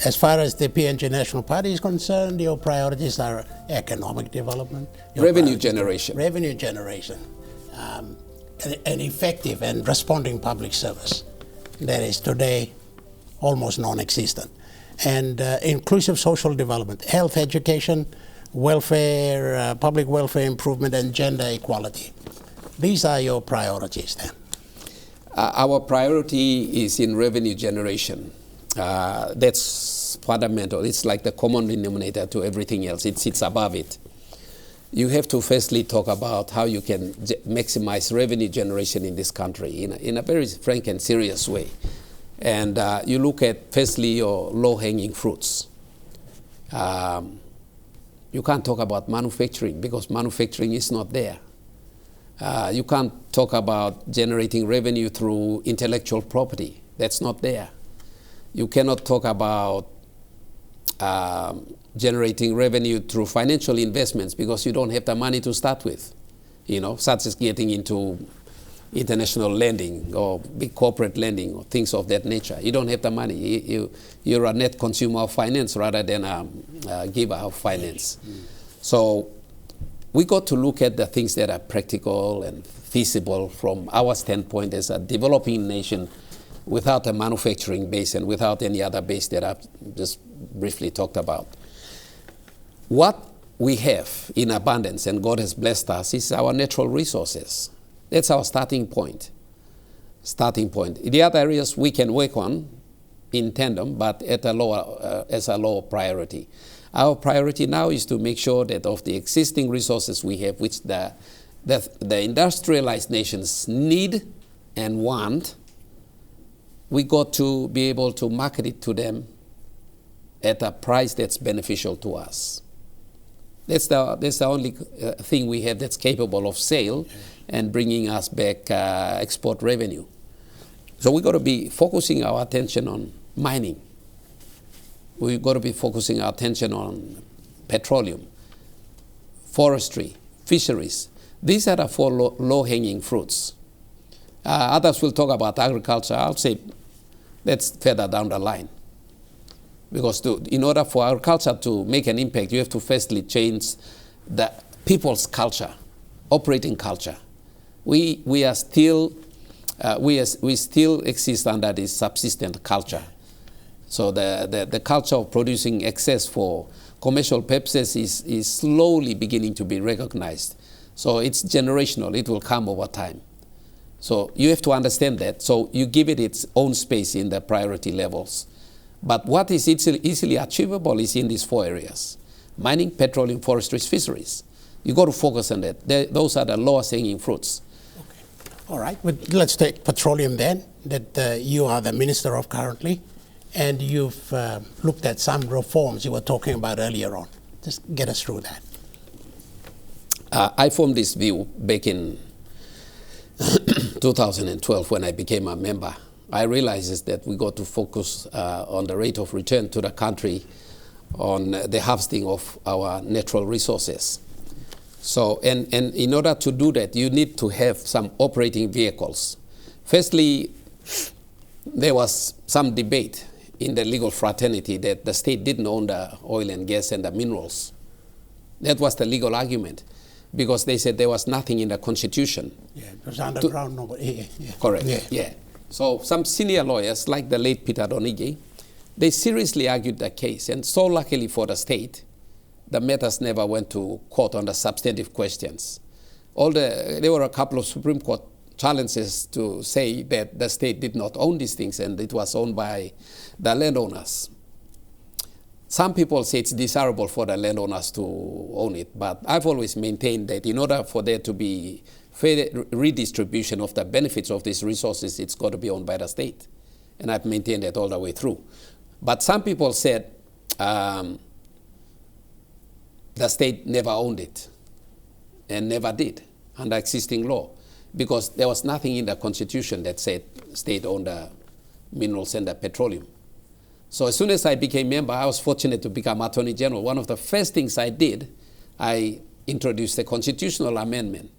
as far as the PNG National Party is concerned, your priorities are economic development, revenue generation, an effective and responding public service that is today almost non-existent, and inclusive social development, health, education, welfare, public welfare improvement, and gender equality. These are your priorities then. Our priority is in revenue generation. That's fundamental. It's like the common denominator to everything else. It sits above it. You have to firstly talk about how you can maximize revenue generation in this country in a very frank and serious way. And you look at firstly your low-hanging fruits. You can't talk about manufacturing because manufacturing is not there. You can't talk about generating revenue through intellectual property. That's not there. You cannot talk about generating revenue through financial investments because you don't have the money to start with, such as getting into international lending or big corporate lending or things of that nature. You don't have the money. You're a net consumer of finance rather than a giver of finance. So we got to look at the things that are practical and feasible from our standpoint as a developing nation without a manufacturing base and without any other base that I've just briefly talked about. What we have in abundance, and God has blessed us, is our natural resources. That's our starting point. The other areas we can work on in tandem, but at as a lower priority. Our priority now is to make sure that of the existing resources we have, which the industrialized nations need and want, we got to be able to market it to them at a price that's beneficial to us. That's the only thing we have that's capable of sale and bringing us back export revenue. So we've got to be focusing our attention on mining. We've got to be focusing our attention on petroleum, forestry, fisheries. These are the four low-hanging fruits. Others will talk about agriculture. I'll say that's further down the line. Because in order for agriculture to make an impact, you have to firstly change the people's culture, operating culture. We still exist under this subsistent culture. So the culture of producing excess for commercial purposes is slowly beginning to be recognized. So it's generational. It will come over time. So you have to understand that. So you give it its own space in the priority levels. But what is easily achievable is in these four areas: mining, petroleum, forestry, fisheries. You got to focus on that. Those are the lowest hanging fruits. Okay. All right. Well, let's take petroleum then, that you are the minister of currently, and you've looked at some reforms you were talking about earlier on. Just get us through that. I formed this view back in 2012 when I became a member. I realized that we got to focus on the rate of return to the country on the harvesting of our natural resources. So, and in order to do that, you need to have some operating vehicles. Firstly, there was some debate in the legal fraternity that the state didn't own the oil and gas and the minerals. That was the legal argument, because they said there was nothing in the Constitution. Yeah, it was underground. Correct, yeah. So some senior lawyers, like the late Peter Donige, they seriously argued the case. And so luckily for the state, the matters never went to court on the substantive questions. There were a couple of Supreme Court challenges to say that the state did not own these things and it was owned by the landowners. Some people say it's desirable for the landowners to own it, but I've always maintained that in order for there to be fair redistribution of the benefits of these resources, it's got to be owned by the state. And I've maintained that all the way through. But some people said the state never owned it and never did under existing law, because there was nothing in the Constitution that said state owned the minerals and the petroleum. So as soon as I became member, I was fortunate to become Attorney General. One of the first things I did, I introduced a constitutional amendment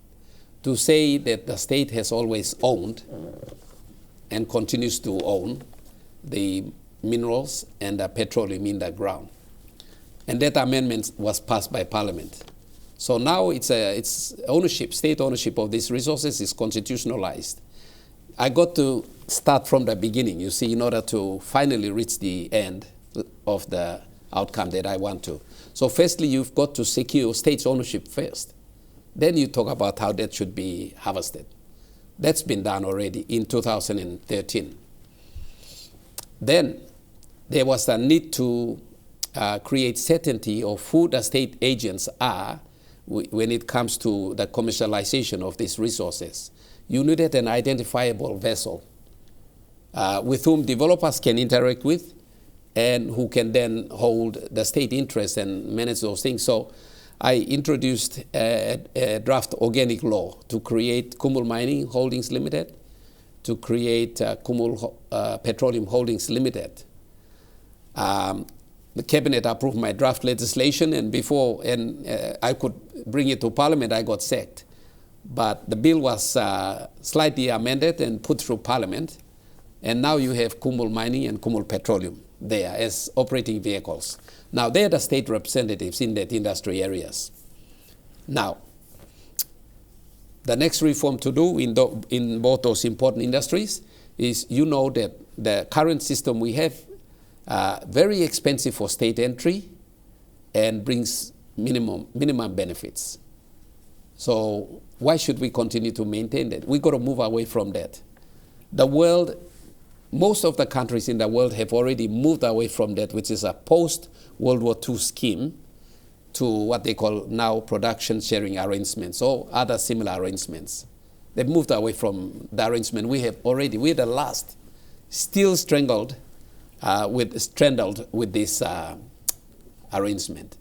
to say that the state has always owned and continues to own the minerals and petroleum in the ground. And that amendment was passed by Parliament. So now it's ownership, state ownership of these resources is constitutionalized. I got to start from the beginning, you see, in order to finally reach the end of the outcome that I want to. So firstly, you've got to secure state's ownership first. Then you talk about how that should be harvested. That's been done already in 2013. Then there was a need to create certainty of who the state agents are when it comes to the commercialization of these resources. You needed an identifiable vessel with whom developers can interact with and who can then hold the state interest and manage those things. So I introduced a draft organic law to create Kumul Mining Holdings Limited, to create Kumul Petroleum Holdings Limited. The cabinet approved my draft legislation, and before I could bring it to Parliament, I got sacked. But the bill was slightly amended and put through Parliament, and now you have Kumul Mining and Kumul Petroleum there as operating vehicles. Now they're the state representatives in that industry areas. Now, the next reform to do in both those important industries is, you know, that the current system we have very expensive for state entry and brings minimum benefits. So why should we continue to maintain that? We've got to move away from that. The world, most of the countries in the world have already moved away from that, which is a post-World War II scheme, to what they call now production sharing arrangements or other similar arrangements. They've moved away from the arrangement we have already. We're the last, still strangled with this arrangement.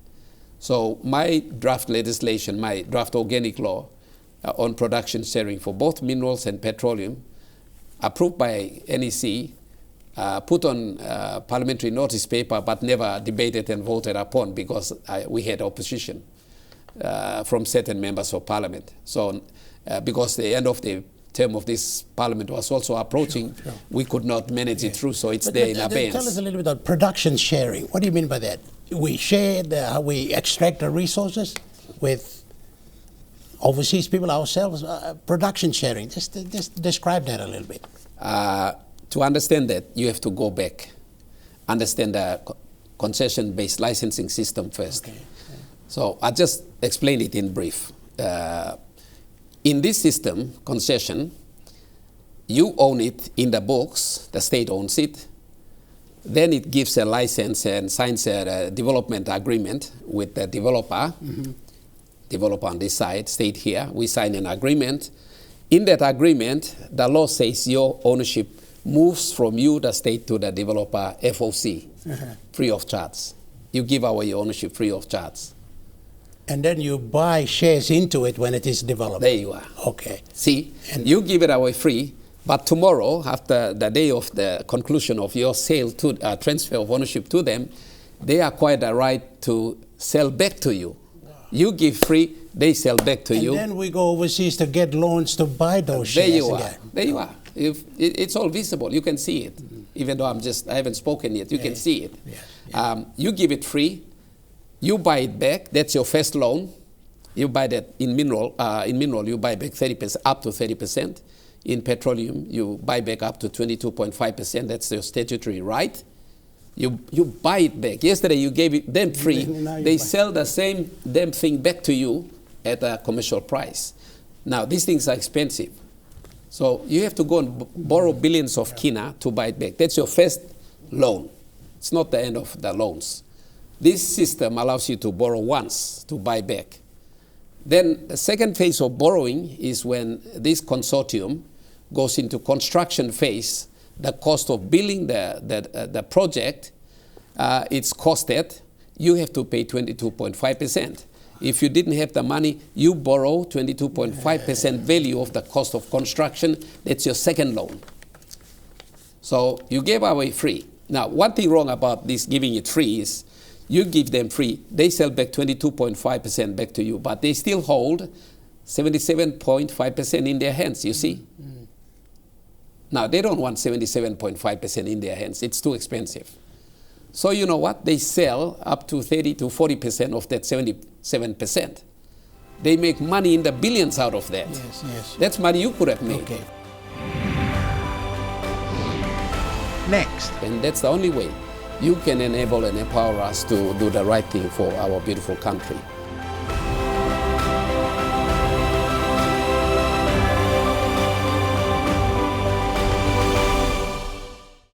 So my draft legislation, my draft organic law on production sharing for both minerals and petroleum, approved by NEC, put on parliamentary notice paper, but never debated and voted upon because we had opposition from certain members of Parliament. So because the end of the term of this Parliament was also approaching, sure. We could not manage it through, so it's there in abeyance. Tell us a little bit about production sharing. What do you mean by that? We share how we extract the resources with overseas people ourselves. Production sharing, just describe that a little bit. To understand that, you have to go back, understand the concession-based licensing system first. Okay. So I'll just explain it in brief. In this system, concession, you own it in the books, the state owns it, then it gives a license and signs a development agreement with the developer, developer on this side, state here, we sign an agreement. In that agreement, the law says your ownership moves from you, the state, to the developer, FOC, free of charge. You give away your ownership free of charge. And then you buy shares into it when it is developed. There you are. Okay. See, and you give it away free, but tomorrow, after the day of the conclusion of your sale to transfer of ownership to them, they acquire the right to sell back to you. Wow. You give free, they sell back to you. And then we go overseas to get loans to buy those shares. There you are. There you are. It's all visible. You can see it. Even though I haven't spoken yet, you can see it. You give it free. You buy it back. That's your first loan. You buy that in mineral. You buy back 30%, up to 30%. In petroleum, you buy back up to 22.5%. That's your statutory right. You buy it back. Yesterday you gave it them free. They sell the same damn thing back to you at a commercial price. Now these things are expensive, so you have to go and borrow billions of kina to buy it back. That's your first loan. It's not the end of the loans. This system allows you to borrow once to buy back. Then the second phase of borrowing is when this consortium goes into construction phase. The cost of building the project, it's costed. You have to pay 22.5%. If you didn't have the money, you borrow 22.5% value of the cost of construction. That's your second loan. So you gave away free. Now, one thing wrong about this giving it free is you give them free. They sell back 22.5% back to you, but they still hold 77.5% in their hands, you see. Now, they don't want 77.5% in their hands. It's too expensive. So you know what? They sell up to 30 to 40% of that 77%. They make money in the billions out of that. Yes, yes. That's money you could have made. Okay. Next. And that's the only way you can enable and empower us to do the right thing for our beautiful country.